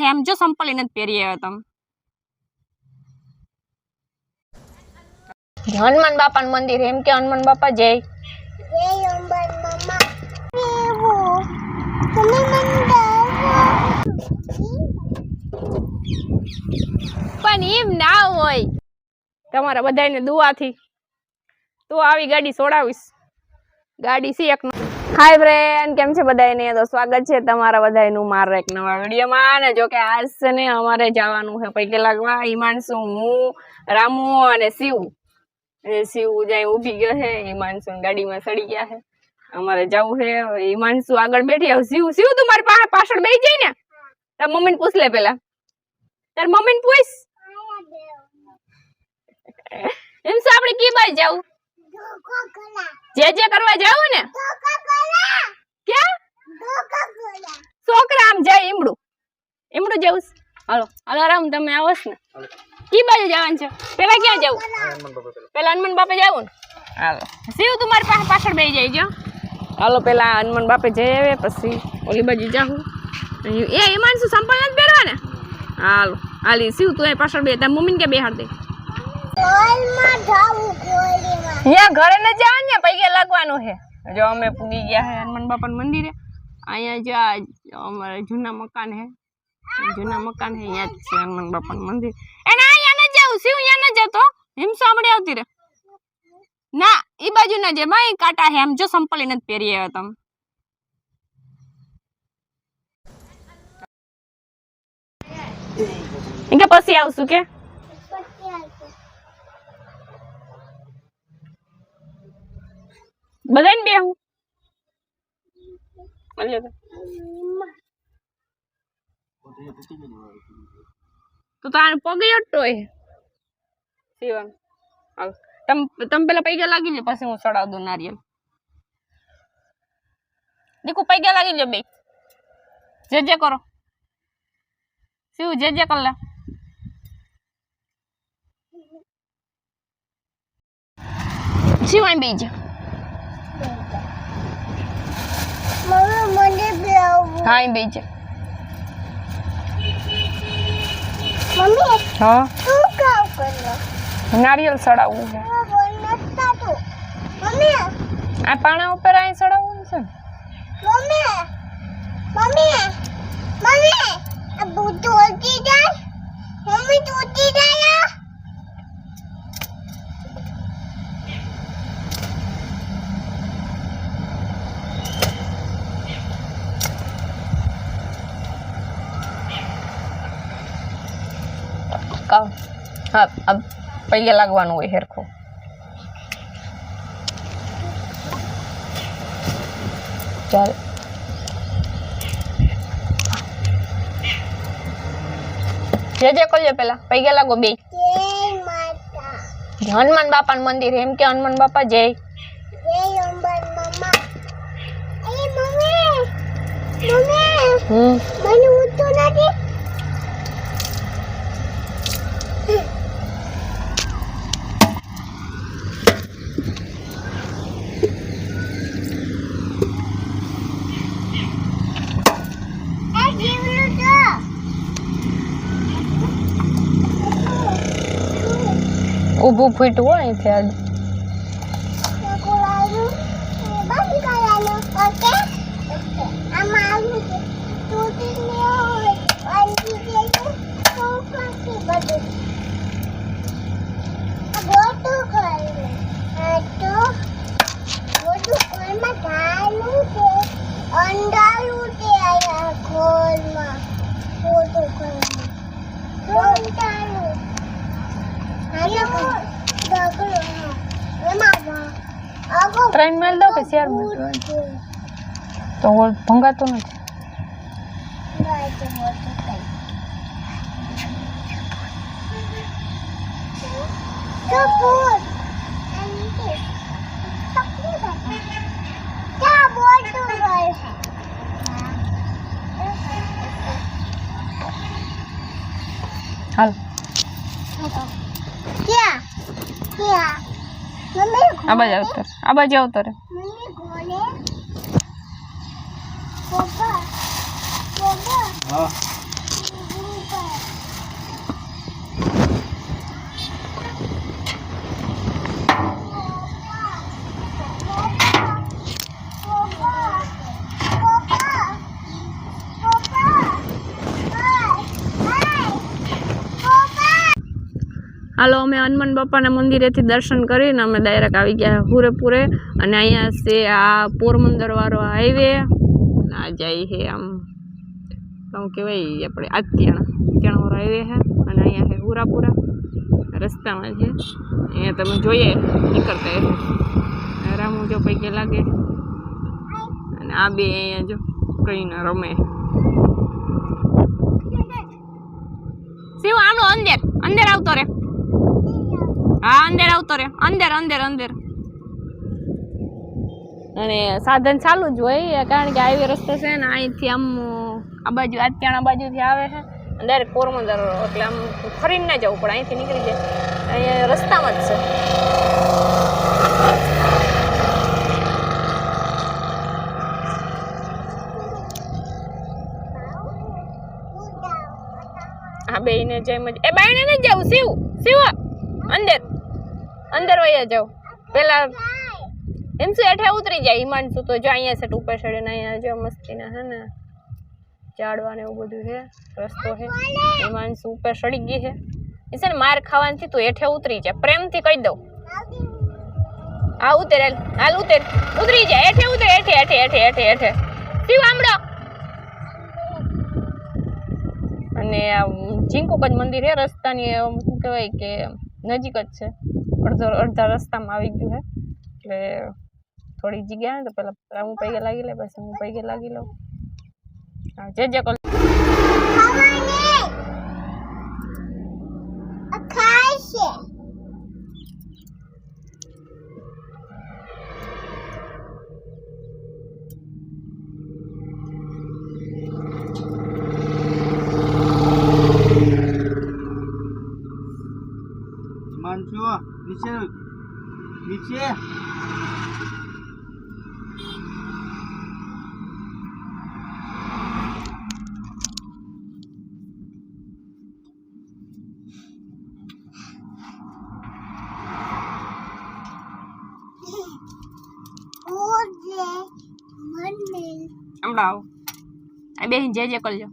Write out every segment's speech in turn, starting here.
હે એમ જો સંપલ એને પહેરી આવ્યા તમે હનુમાન બાપાનું મંદિર એમ કે હનુમાન બાપા જય હનુમાન મામા તમે પણ એમ ના હોય તમારા બધાને દુઆથી તો આવી ગાડી છોડાવીશ ગાડી છે એક હાય ફ્રેન્ડ કેમ છે બધાને તો સ્વાગત છે તમારા બધાનું મારા એક નવા વિડીયોમાં ને જો કે આજ છે ને અમારે જવાનું છે પૈકે લાગવા હિમાંશુ હું રામુ અને શિવ જાય ઊભી ગયો છે હિમાંશુ ગાડીમાં સડી ગયા છે અમારે જવું છે હિમાંશુ આગળ બેઠી આવ શિવ તું મારી પાસે પાછળ બેસી જાય ને તાર મમ્મીને પૂછ લે પેલા તાર મમ્મીને પૂછ એમ શું આપણે કી બાજુ જાવું જે કરવા જાવ ને ક્યાં છોકરા આમ જાય ઈમડું જવું હાલો રામ તમે આવો ને કી બાજુ જવાનું છે પેલા ક્યાં જવું પેલા હનુમાન બાપે જવું ને હાલો શિવ તું મારી પાસે પાછળ બેસી જાય જો હાલો પેલા હનુમાન બાપે જઈ આવે પછી ઓલી બાજુ જાઉં એ ઈમાન શું સંપલ નથી પહેરવા ને હાલો હાલી શિવ તું પાછળ બે તાર મમ્મીને કે બેહાડ દે ઘરે ન જવાનું ને પૈકે લાગવાનું છે જો અમે પૂગી ગયા છે હનુમાન બાપાનું મંદિરે અહીંયા જો અમારે જૂના મકાન છે અહીંયા જ છે હનુમાન બાપાનું મંદિર એને અહીંયા ન જાવ શિવ અહીંયા ન જતો એમ સાંભળે આવતી રે ના ઈ બાજુ ન જે ભાઈ કાટા છે એમ જો સંપલ નથી પહેરી આવ્યા તમે કે પછી આવશું કે બધાને બે હું તો તાર પગે અટતો હે શિવમ હાલ તમે પેલા પૈગા લાગી લે પછી હું ચડાવ દઉં નારિયેલ દીકુ પૈગા લાગી લે બે જે કરો શિવ જે કર લે શિવ અહીં બેસી જા હા અહીં બેસી જા મમ્મી હા તું કાવ કરો નારિયેલ ચડાવવું છે મમ્મી આ પાણા ઉપર અહીં ચડાવવું છે મમ્મી મમ્મી મમ્મી આ બુટ ઓટી જાય મમ્મી ટૂટી જાય હા अब પૈયા લાગવાનું હોય હેરખો ચાલ જે કરજો પેલા પૈયા લાગો બે હનુમાન બાપાનું મંદિર એમ કે હનુમાન બાપા જય હનુમાન મામા એ મમ્મી મને ઉઠતો નથી ઊભું ફૂટ્યું હોય અહીંથી આજ ત્રણ માઇલ દો કે 4 માઇલ તો ભંગાતો નથી હાલ આ બાજુ આવતો રે હાલો અમે હનુમાન બાપાના મંદિરેથી દર્શન કરીને અમે ડાયરેક્ટ આવી ગયા પૂરેપૂરે અને અહીંયા છે આ પોરબંદર વાળો હાઈવે આ જાય છે આમ શું કહેવાય આપણે આત્યાણા વાળો હાઈવે છે અને અહીંયા છે પૂરાપુરા રસ્તામાં છે અહીંયા તમે જોઈએ નીકળતા રામુ જો પૈકી લાગે અને આ બે અહીંયા જો કઈ ના રમે શિવ આનો અંદર આવતો રે હા અંદર આવતો રે અંદર અને સાધન ચાલુ જ હોય કારણ કે હાઈવે રસ્તો છે ને અહીંથી આમ આ બાજુ આત્યાણા બાજુથી આવે છે ડાયરેક્ટ પોરબંદર એટલે આમ ફરીને ના જવું પડે અહીંથી નીકળી જાય અહીંયા રસ્તામાં જ છે હા બેયને જેમ જ એ બાયણે નથી જવું શિવ અંદર વયા જાવ પેલા એમ શું હેઠે ઉતરી જાય હિમાંશુ તો જો અહીંયા છે ઉપર ચડે ને અહીંયા જો મસ્તીના છે ને ઝાડવા ને એવું બધું છે રસ્તો છે હિમાંશુ ઉપર ચડી ગઈ છે એ છે ને માર ખાવાથી તું હેઠે ઉતરી જાય પ્રેમથી કહી દઉં હા ઉતર હાલ ઉતરી જાય હેઠે ઉતરે હેઠે શિવ આમળો અને ઝીંકુક જ મંદિર છે રસ્તાની શું કહેવાય કે નજીક જ છે અડધા રસ્તામાં આવી ગયું છે એટલે થોડી જગ્યા ને તો પેલા હું પૈગે લાગી લે પછી હું પૈગે લાગી લઉં હા જે નીચે હમણાં આવો આ બેહીને જે કરજો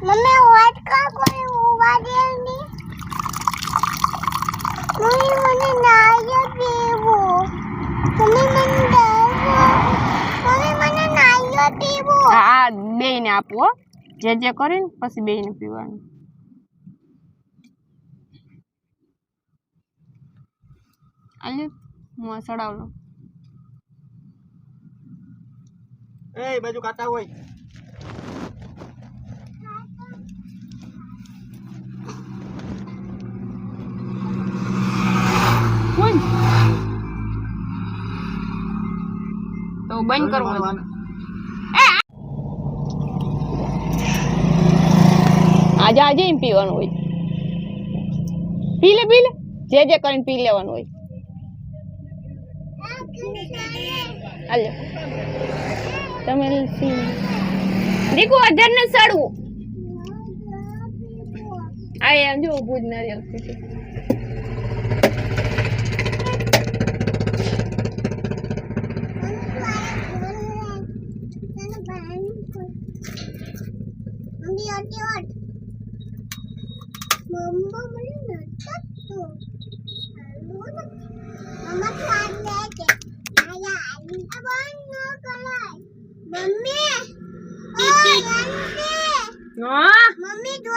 મમ્મી વાત કા કોઈ ઉવા દે ની મમ્મી મને નાયો પીવો મમ્મી મને નાયો પીવો હા બેયને આપો જે કરીને પછી બેયને પીવાનું આલે હું સડાવ લો એ બાજુ કાટા હોય તો બંધ કરવાનું આજે એમ પીવાનું હોય પી લે જે કરીને પી લેવાનું હોય હાલો તમે દીકુ અધર ને સડવું આ એમ જો ભૂજ નારિયેલ Mama મને નટતો મમ્મા ખાન લે કે આયા અબન નો કલાય મમ્મી હા મમ્મી દો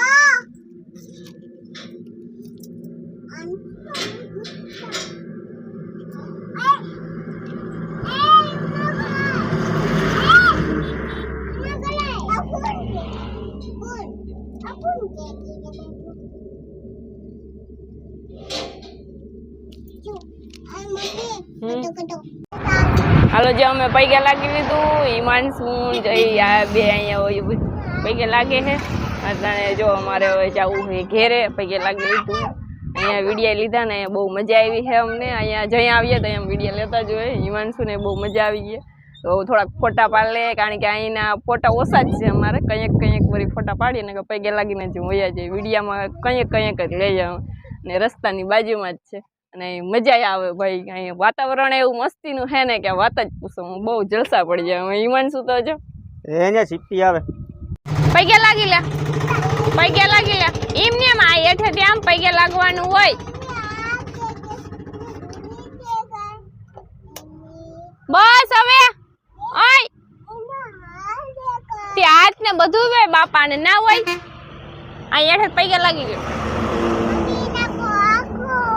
હાલો જે અમે પૈગે લાગી લીધું હિમાંશુ જઈ આ બે અહીંયા હોય પૈગે લાગે છે અત્યારે જો અમારે હવે જવું છે ઘેરે પૈગે લાગી લીધું અહીંયા વિડીયો લીધા ને બહુ મજા આવી છે અમને અહીંયા જઈ આવીએ તો અહીંયા વિડીયો લેતા જ હોય હિમાંશુને બહુ મજા આવી ગઈ તો થોડાક ફોટા પાડી લે કારણ કે અહીંના ફોટા ઓછા જ છે અમારે કંઈક વળી ફોટા પાડીને કે પૈગે લાગીને જ વયા જાય વિડીયામાં કંઈક જ લઈ જાવ ને રસ્તાની બાજુમાં જ છે અને મજા આવે ભાઈ અહીંયા વાતાવરણ એવું મસ્તીનું છે ને કે વાત જ પૂછો બહુ જલસા પડી જાય હિમાંશુ તો જો એને સીપી આવે પૈગે લાગી લે એમ ને એમ આ હેઠેથી આમ પૈગે લાગવાનું હોય બસ હવે ઓય તે હાથ ને બધું હોય બાપા ને ના હોય આ હેઠે પૈગે લાગી ગયો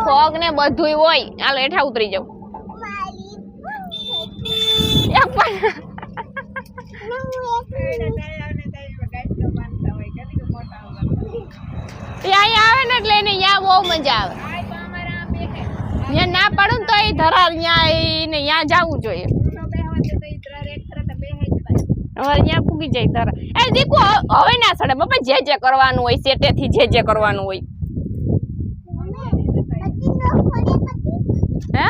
ફોગ ને બધું હોય હાલો હેઠા ઉતરી જાવ એક પણ ત્યાં આવે ને એટલે એને ત્યાં બહુ મજા આવે ત્યાં ના પડું ને તો એ ધરાર ત્યાં જવું જોઈએ હવે ત્યાં પૂગી જાય ધરાર એ દીકુ હવે ના સડે બાપા જે કરવાનું હોય સેટેથી જે કરવાનું હોય હે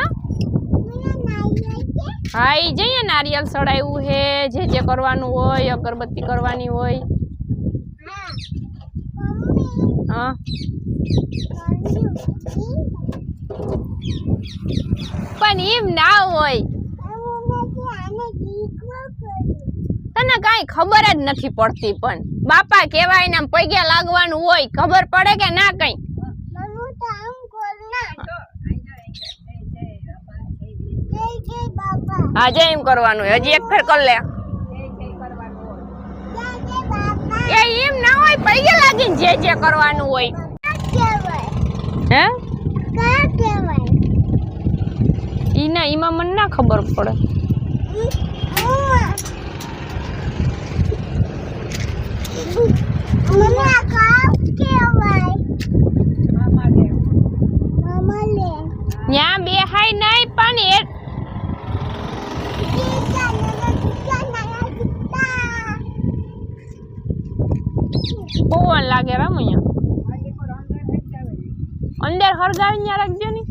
હા ઈ જઈએ નારિયેલ સડાયું હે જે કરવાનું હોય અગરબત્તી કરવાની હોય હા પણ એમ ના હોય તને કાઈ ખબર જ નથી પડતી પણ બાપા કેવાય ને પૈગે લાગવાનું હોય ખબર પડે કે ના કઈ હા જય એમ કરવાનું હજી એક ફેર કર લે એ એમ ના હોય પૈગે લાગીને જે કરવાનું હોય હે ઈ ના ઈમાં મને ના ખબર પડે ન્યા બેહાય નહીં પણ પવન લાગે રામ અહીંયા અંદર હરગાવી ન્યા રાખજો ને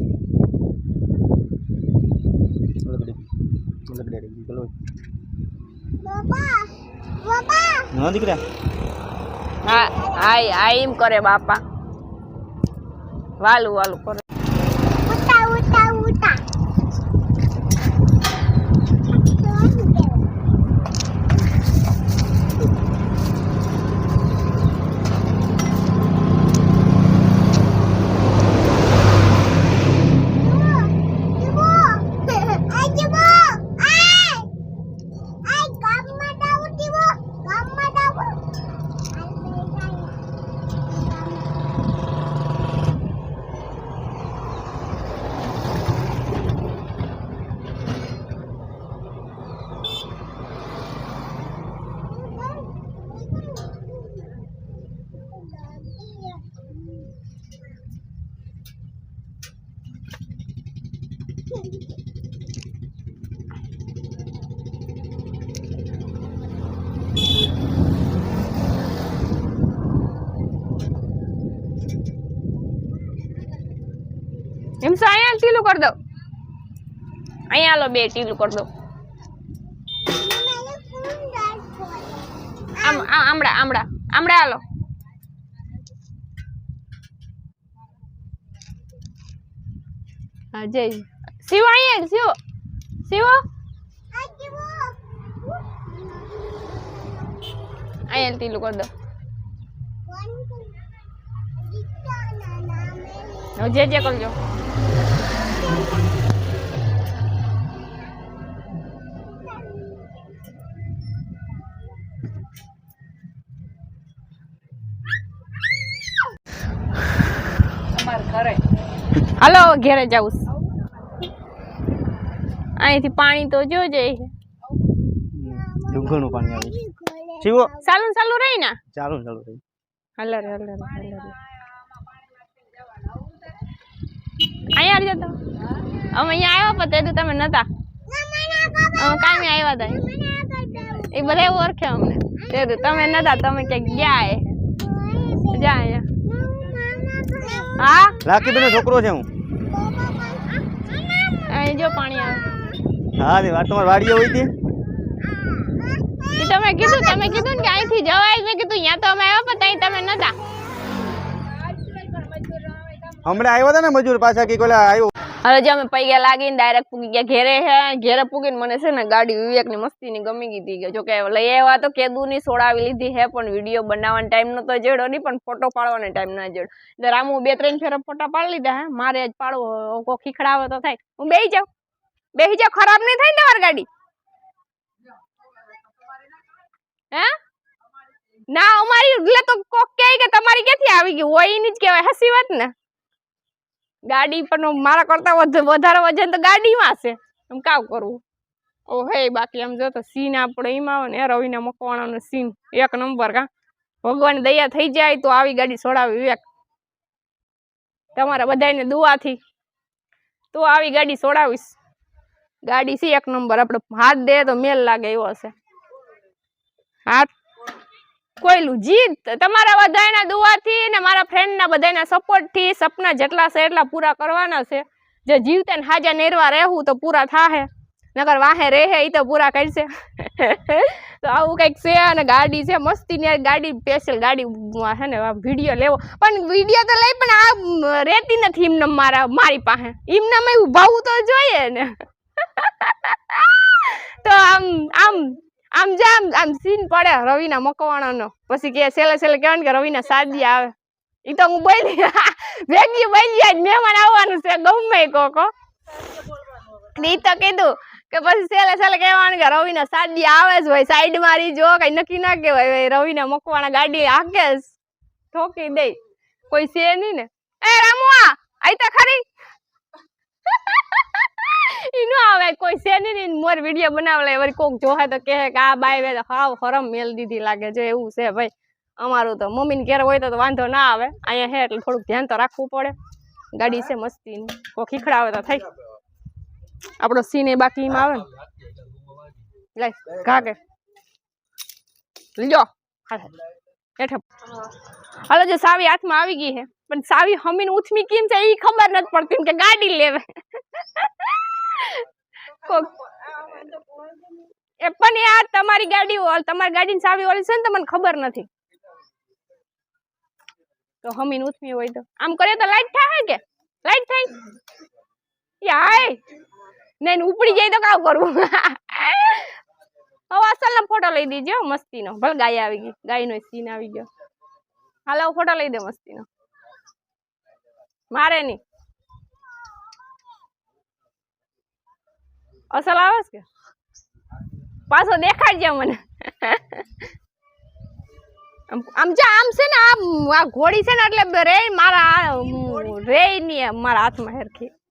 હા દીકરા હા આ એમ કરે બાપા વાલું કરે એમ સો અહીંયા ટીલું કરી દો અહીંયા લો બે ટીલું કરી દો આમડા આલો હા જય શિવ અહીંયા શિવ અહીંયા ટીલું કરી દો જે કરજો હાલો ઘેરે જાઉં અહીંથી પાણી તો જોજે ડુંગરનું પાણી આવે શિવો ચાલુ રહી ને ચાલુ રહી હલર અહીંયા આવી જતો અમે અહીંયા આવ્યા પણ તે તમે નતા અમે કાંઈ આવ્યા હતા એ બધા એવું ઓળખે અમને તે તમે નતા તમે ક્યાંક ગયા જા અહીંયા હા લાકી બેનો છોકરો છે હું અહીં જો પાણી આવે હા તે વાત તમારી વાડીએ હોય તે તમે કીધું ને કે અહીંથી જવાય મેં કીધું અહીંયા તો અમે આવ્યા પણ ત્યાં તમે નતા હમણાં આવ્યા હતા ને મજૂર પાછા કે કોલા આવ્યો હવે જે અમે પૈયા લાગીને ડાયરેક્ટ પૂગી ગયા ઘેરે છે. ઘેરે પૂગીને મને છે ને ગાડી વિવેકની મસ્તીની ગમી ગઈ હતી. જો કે લઈ આવ્યા તો કેદુની સોડાવી લીધી છે, પણ વિડીયો બનાવવાનો ટાઈમ નતો જેડો નહીં, પણ ફોટો પાડવાનો ટાઈમ ના જેડો. એટલે રામુ 2-3 ફેરા ફોટા પાડી લીધા હે. મારે જ પાડવો, કોઈ ખીખડાવે તો થાય. હું બેહી જાઉં, ખરાબ નહીં થાય ને તમારી ગાડી? હે ના અમારી એટલે તો કોક કહે કે તમારી ક્યાંથી આવી ગઈ હોય એની જ કહેવાય. હસી વાત ને. ગાડી પણ મારા કરતા વધારે વજન તો ગાડીમાં છે. એમ કાવ કરવું. ઓ હે બાકી આમ જો તો સીન આપણે એમાં આવે ને રવિના મકવાણાનો સીન 1 નંબર. કા ભગવાન દયા થઈ જાય તો આવી ગાડી છોડાવી વિવેક. તમારા બધાને દુઆથી તો આવી ગાડી છોડાવીશ. ગાડી છે 1 નંબર. આપણે હાથ દે તો મેલ લાગે એવો છે. હાથ કોઈલું જીત તમારા બધાના દુઆથી ને મારા ફ્રેન્ડના બધાના સપોર્ટથી સપના જેટલા છે એટલા પૂરા કરવાના છે. જે જીવતે ને હાજા નેરવા રહેવું તો પૂરા થાહે, નકર વાહે રહે એ તો પૂરા કરશે. તો આવું કંઈક છે. અને ગાડી છે મસ્તીની ગાડી, સ્પેશિયલ ગાડી છે ને. વિડીયો લેવો પણ વિડીયો તો લઈ પણ આ રહેતી નથી એમને મારી પાસે. એમને મેં ઉભાવું તો જોઈએ ને. તો આમ સીન પડે રવિના મકવાણાનો. પછી કે છેલ્લે કહેવાનું કે રવિના સાદી આવે. એ તો હું બોલી ભેગી બોલી આજ મહેમાન આવવાનું છે ગમે કોકો. એ તો કીધું કે પછી છેલ્લે કહેવાનું કે રવિના સાદી આવે જ હોય. સાઈડ મારી જો કઈ નક્કી ના કહેવાય. રવિના મકવાણા ગાડી હાકે ઠોકી દે. કોઈ છે નહીં ને. એ રામુ આઈ તો ખરી. ઈનો આવે કોઈ છે નહીં. મોર વિડીયો બનાવલે વળી કોક જોહે તો કહે કે આ બાઈ વે હાવ હરમ મેલ દીધી લાગે છે. એવું છે ભાઈ અમારું તો. મમ્મીને ઘેર હોય તો વાંધો ના આવે. અહીંયા હે એટલે થોડુંક ધ્યાન તો રાખવું પડે. ગાડી છે મસ્તીની, કોઈ ખીખડાવે તો થાય. આપણો સીન એ બાકીમાં આવે ને. લે ઘા કે લ્યો હેઠે. હાલો જો સાવી હાથમાં આવી ગઈ છે, પણ સાવી હમીને ઉથમી કેમ છે એ ખબર નથી પડતી કે ગાડી લેવે. એ પણ યાર તમારી ગાડીની સાવી ઓલી છે ને તમને ખબર નથી. તો હમીને ઉથમી હોય તો આમ કરે તો લાઈટ થાય કે લાઈટ થાય યાય નહીં ઉપડી જાય તો કાવ કરવું. હવે અસલનો ફોટો લઈ દીજો મસ્તીનો. ભલે ગાય આવી ગઈ, ગાયનો સીન આવી ગયો. હાલો ફોટો લઈ દે મસ્તીનો. મારે નહીં અસલ આવે છે કે પાછો દેખાડજે મને. આમ છે ને આ ઘોડી છે ને એટલે રે મારા રે ની મારા હાથમાં હેરખી.